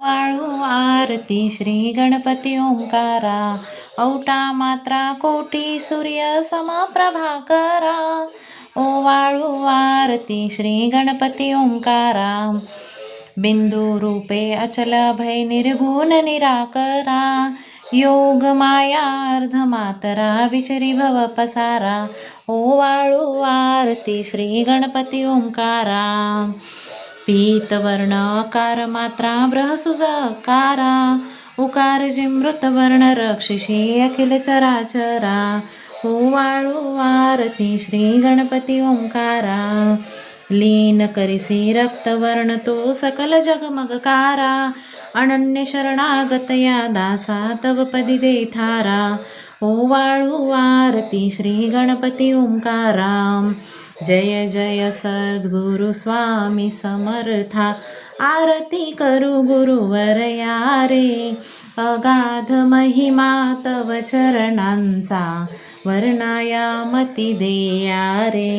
वाळू आरती श्री गणपती ओंकारा, औटा मात्रा कोटी सूर्य समप्रभाकरा. ओ वाळू आरती श्री गणपती ओंकारा, बिंदू रूपे अचल भय निर्गुण निराकरा. योग माया अर्ध मातरा विचरी भव पसारा. ओ वाळू आरती श्री गणपती ओंकारा, पीतवर्ण अकार मात्रा बृहसुजकारा. उकार जिमृत वर्ण रक्षिषी अखिल चराचरा. ओ वाळू आरती श्री गणपती ओंकारा, लीन करिसी रक्तवर्ण तो सकल जगमगकारा. अनन्य शरणागत या दासा तव पदी दे थारा. ओ वाळू आरती श्री गणपती ओंकारा, जय जय सद्गुरु स्वामी समर्था. आरती करू गुरुवर या रे, अगाध महिमा तव चरणांचा वर्णाया मती देया रे.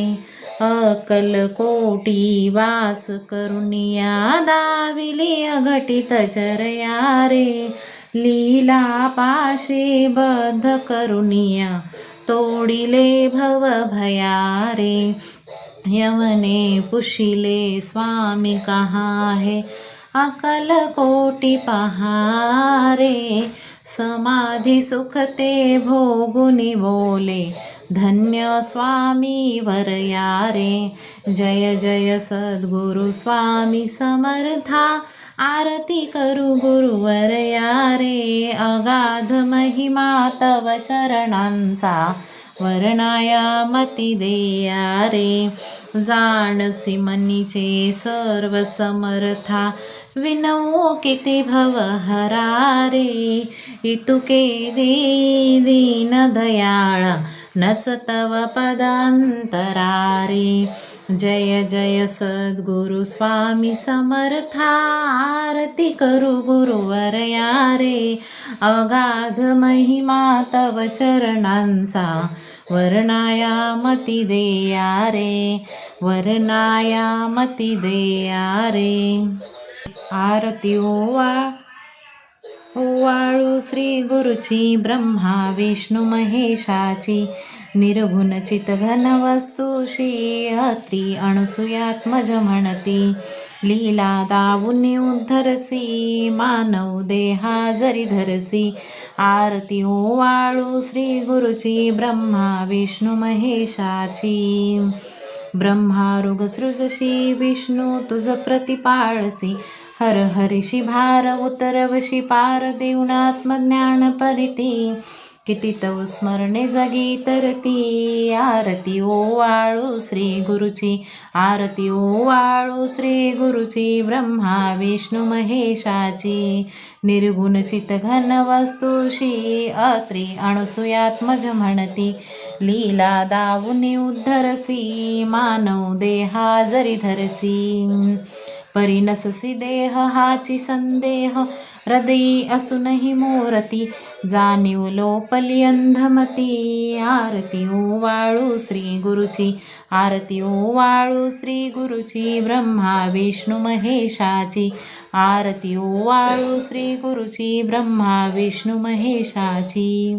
अकलकोटी वास करुनिया दाविली अघटित चरया रे. लीला पाशे बद्ध करुनिया तोडिले भव भया रे. यवने पुशिले स्वामी कहा है, अकलकोटी पहारे. समाधी सुख ते भोगुनी बोले, धन्य स्वामी वरया रे. जय जय सद्गुरु स्वामी समर्था, आरती करू गुरुवर या रे. अगाध महिमा तव चरणांचा वर्णाया मती देया रे. जाणसी मनीचे सर्व समर्था, विनवू किती भव हरा रे. इतुके दीन दयाळा, नच तव पदांतरा रे. जय जय सद्गुरु स्वामी समर्था, आरती करू गुरुवर या रे. अगाध महिमा तव चरणांचा वर्णाया मती देया रे. वर्णाया मती देया रे. आरती वाळू श्री गुरुची, ब्रह्मा विष्णू महेशाची. निर्गुण चित घन वस्तुशी, अत्री अणसुयात्मज म्हणती. लीला दावुनी उद्धरसी, मानव देहा जरी धरसी. आरती वाळू श्री गुरुची, ब्रह्मा विष्णू महेशाची. ब्रह्मारुग सृजशी, विष्णू तुझ प्रतिपाळसी. हर हरिषी भार उतरवशी, पार देऊन आत्मज्ञान परिती. किती तव स्मरणे जगी तरती. आरती वाळू श्री गुरुची, आरती वाळू श्री गुरुची. ब्रह्मा विष्णू महेशाची, निर्गुण चित घन वस्तुशी. अत्री अणसुयात्मज म्हणती. लीला दावुनी उद्धरसी, मानव देहा जरी धरसी. परिनससी देह हाची संदेह, हृदयी असूनही मोरती. जाणीव लोपली अंधमती. आरती वाळू श्री गुरुची, आरती वाळू श्री गुरुची. ब्रह्मा विष्णू महेशाची, आरती वाळू श्री गुरुची. ब्रह्मा विष्णू महेशाची.